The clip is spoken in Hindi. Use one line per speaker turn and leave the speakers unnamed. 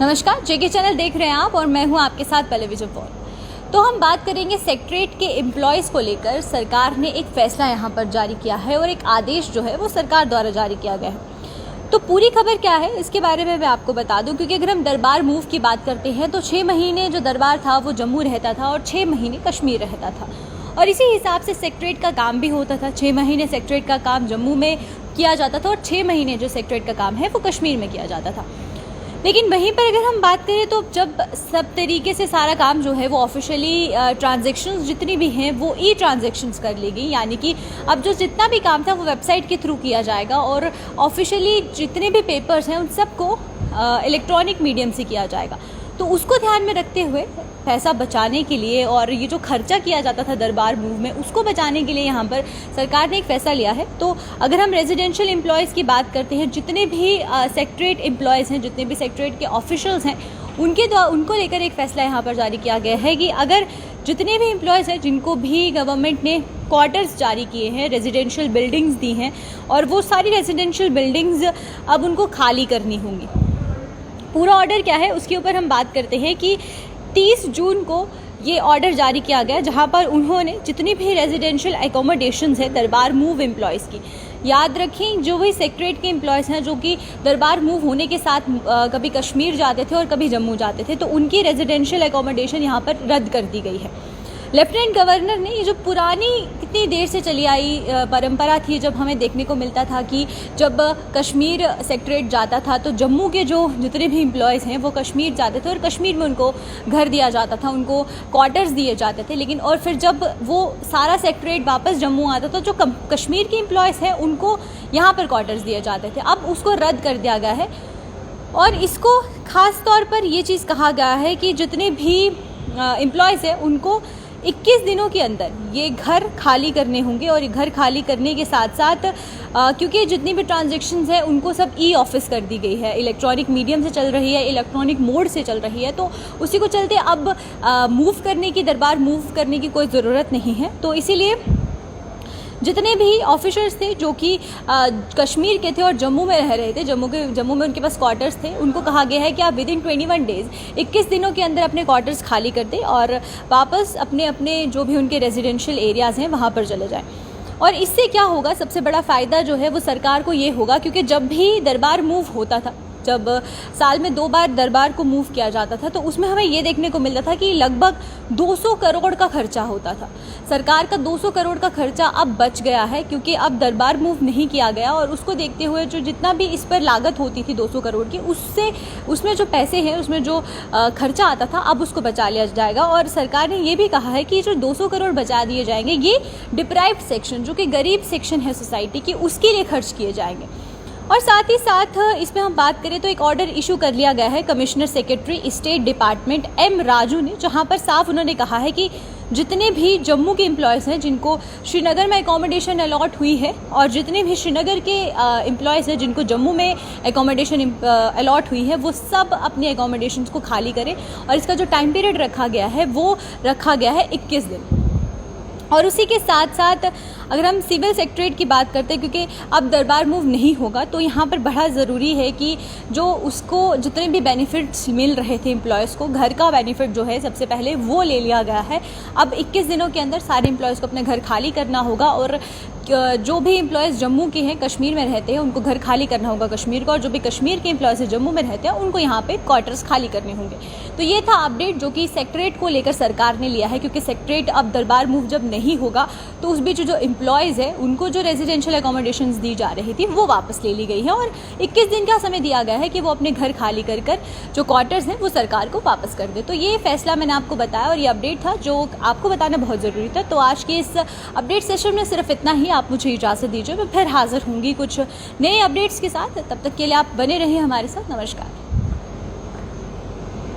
नमस्कार, जेके चैनल देख रहे हैं आप और मैं हूं आपके साथ पल्लवी जब्बार। तो हम बात करेंगे सेक्रेटरीट के एम्प्लॉयज़ को लेकर। सरकार ने एक फैसला यहां पर जारी किया है और एक आदेश जो है वो सरकार द्वारा जारी किया गया है। तो पूरी खबर क्या है इसके बारे में मैं आपको बता दूं, क्योंकि अगर हम दरबार मूव की बात करते हैं तो 6 महीने जो दरबार था वो जम्मू रहता था और 6 महीने कश्मीर रहता था, और इसी हिसाब से सेक्रेटरीट का काम भी होता था। 6 महीने सेक्रेटरीट का काम जम्मू में किया जाता था और 6 महीने जो सेक्रेटरीट का काम है वो कश्मीर में किया जाता था। लेकिन वहीं पर अगर हम बात करें तो जब सब तरीके से सारा काम जो है वो ऑफिशियली ट्रांजैक्शंस जितनी भी हैं वो ई ट्रांजैक्शंस कर ली गई, यानी कि अब जो जितना भी काम था वो वेबसाइट के थ्रू किया जाएगा और ऑफिशियली जितने भी पेपर्स हैं उन सबको इलेक्ट्रॉनिक मीडियम से किया जाएगा। तो उसको ध्यान में रखते हुए पैसा बचाने के लिए और ये जो खर्चा किया जाता था दरबार मूव में उसको बचाने के लिए यहाँ पर सरकार ने एक फैसला लिया है। तो अगर हम रेजिडेंशियल एम्प्लॉयज़ की बात करते हैं, जितने भी सेक्रेटरीट एम्प्लॉयज़ हैं, जितने भी सेक्रेटरीट के ऑफिशियल्स हैं, उनको लेकर एक फ़ैसला यहाँ पर जारी किया गया है कि अगर जितने भी एम्प्लॉयज़ हैं जिनको भी गवर्नमेंट ने क्वार्टर्स जारी किए हैं, रेजिडेंशियल बिल्डिंग्स दी हैं, और वो सारी रेजिडेंशियल बिल्डिंग्स अब उनको खाली करनी होंगी। पूरा ऑर्डर क्या है उसके ऊपर हम बात करते हैं कि 30 जून को ये ऑर्डर जारी किया गया, जहां पर उन्होंने जितनी भी रेजिडेंशियल एकोमोडेशंस है दरबार मूव एम्प्लॉयज़ की, याद रखें जो भी सेक्रेटरीट के एम्प्लॉयज़ हैं जो कि दरबार मूव होने के साथ कभी कश्मीर जाते थे और कभी जम्मू जाते थे, तो उनकी रेजिडेंशियल एकोमोडेशन यहाँ पर रद्द कर दी गई है। लेफ्टिनेंट गवर्नर ने ये जो पुरानी कितनी देर से चली आई परंपरा थी, जब हमें देखने को मिलता था कि जब कश्मीर सेक्रेटरीट जाता था तो जम्मू के जो जितने भी एम्प्लॉयज़ हैं वो कश्मीर जाते थे और कश्मीर में उनको घर दिया जाता था, उनको क्वार्टर्स दिए जाते थे। लेकिन और फिर जब वो सारा सेक्रेटरीट वापस जम्मू आता था, जो कश्मीर के एम्प्लॉयज़ हैं उनको यहाँ पर क्वार्टर्स दिए जाते थे। अब उसको रद्द कर दिया गया है और इसको ख़ास तौर पर ये चीज़ कहा गया है कि जितने भी एम्प्लॉयज़ हैं उनको 21 दिनों के अंदर ये घर खाली करने होंगे। और ये घर खाली करने के साथ साथ क्योंकि जितनी भी ट्रांजैक्शंस हैं उनको सब ई ऑफिस कर दी गई है, इलेक्ट्रॉनिक मीडियम से चल रही है, इलेक्ट्रॉनिक मोड से चल रही है, तो उसी को चलते अब मूव करने की, दरबार मूव करने की कोई ज़रूरत नहीं है। तो इसीलिए जितने भी ऑफिसर्स थे जो कि कश्मीर के थे और जम्मू में रह रहे थे, जम्मू में उनके पास क्वार्टर्स थे, उनको कहा गया है कि आप विदिन 21 डेज़ 21 दिनों के अंदर अपने क्वार्टर्स खाली कर दें और वापस अपने जो भी उनके रेजिडेंशियल एरियाज़ हैं वहाँ पर चले जाएं। और इससे क्या होगा, सबसे बड़ा फ़ायदा जो है वो सरकार को ये होगा, क्योंकि जब भी दरबार मूव होता था, जब साल में 2 बार दरबार को मूव किया जाता था, तो उसमें हमें ये देखने को मिलता था कि लगभग 200 करोड़ का खर्चा होता था। सरकार का 200 करोड़ का खर्चा अब बच गया है, क्योंकि अब दरबार मूव नहीं किया गया और उसको देखते हुए जो जितना भी इस पर लागत होती थी 200 करोड़ की, उसमें जो पैसे हैं, उसमें जो खर्चा आता था, अब उसको बचा लिया जाएगा। और सरकार ने ये भी कहा है कि जो 200 करोड़ बचा दिए जाएंगे ये डिप्राइव्ड सेक्शन, जो कि गरीब सेक्शन है सोसाइटी की, उसके लिए खर्च किए जाएंगे। और साथ ही साथ इसमें हम बात करें तो एक ऑर्डर इशू कर लिया गया है commissioner secretary state department M Raju ने, जहां पर साफ उन्होंने कहा है कि जितने भी जम्मू के एम्प्लॉयज़ हैं जिनको श्रीनगर में एकोमोडेशन अलॉट हुई है और जितने भी श्रीनगर के एम्प्लॉयज़ हैं जिनको जम्मू में एकोमोडेशन अलॉट हुई है, वो सब अपनी एकोमोडेशन को खाली करें। और इसका जो टाइम पीरियड रखा गया है वो रखा गया है 21 दिन। और उसी के साथ साथ अगर हम सिविल सेक्रेटरीट की बात करते हैं, क्योंकि अब दरबार मूव नहीं होगा, तो यहाँ पर बड़ा ज़रूरी है कि जो उसको जितने भी बेनिफिट्स मिल रहे थे एम्प्लॉयज़ को, घर का बेनिफिट जो है सबसे पहले वो ले लिया गया है। अब 21 दिनों के अंदर सारे एम्प्लॉयज़ को अपने घर खाली करना होगा और जो भी एम्प्लॉयज़ जम्मू के हैं, कश्मीर में रहते हैं, उनको घर खाली करना होगा कश्मीर का, और जो भी कश्मीर के एम्प्लॉयज़ जम्मू में रहते हैं उनको यहाँ पे क्वार्टर्स खाली करने होंगे। तो ये था अपडेट जो कि सेक्रेटरीट को लेकर सरकार ने लिया है, क्योंकि सेक्रेटरीट अब दरबार मूव जब नहीं होगा तो उस बीच जो एम्प्लॉयज़ है उनको जो रेजिडेंशियल एकोमोडेशंस दी जा रही थी वो वापस ले ली गई है और 21 दिन का समय दिया गया है कि वो अपने घर खाली कर जो क्वार्टर्स हैं वो सरकार को वापस कर दे। तो ये फैसला मैंने आपको बताया और ये अपडेट था जो आपको बताना बहुत ज़रूरी था। तो आज के इस अपडेट सेशन में सिर्फ इतना ही। आप मुझे इजाज़त दीजिए, मैं फिर हाजिर होंगी कुछ नए अपडेट्स के साथ। तब तक के लिए आप बने रहिए हमारे साथ। नमस्कार।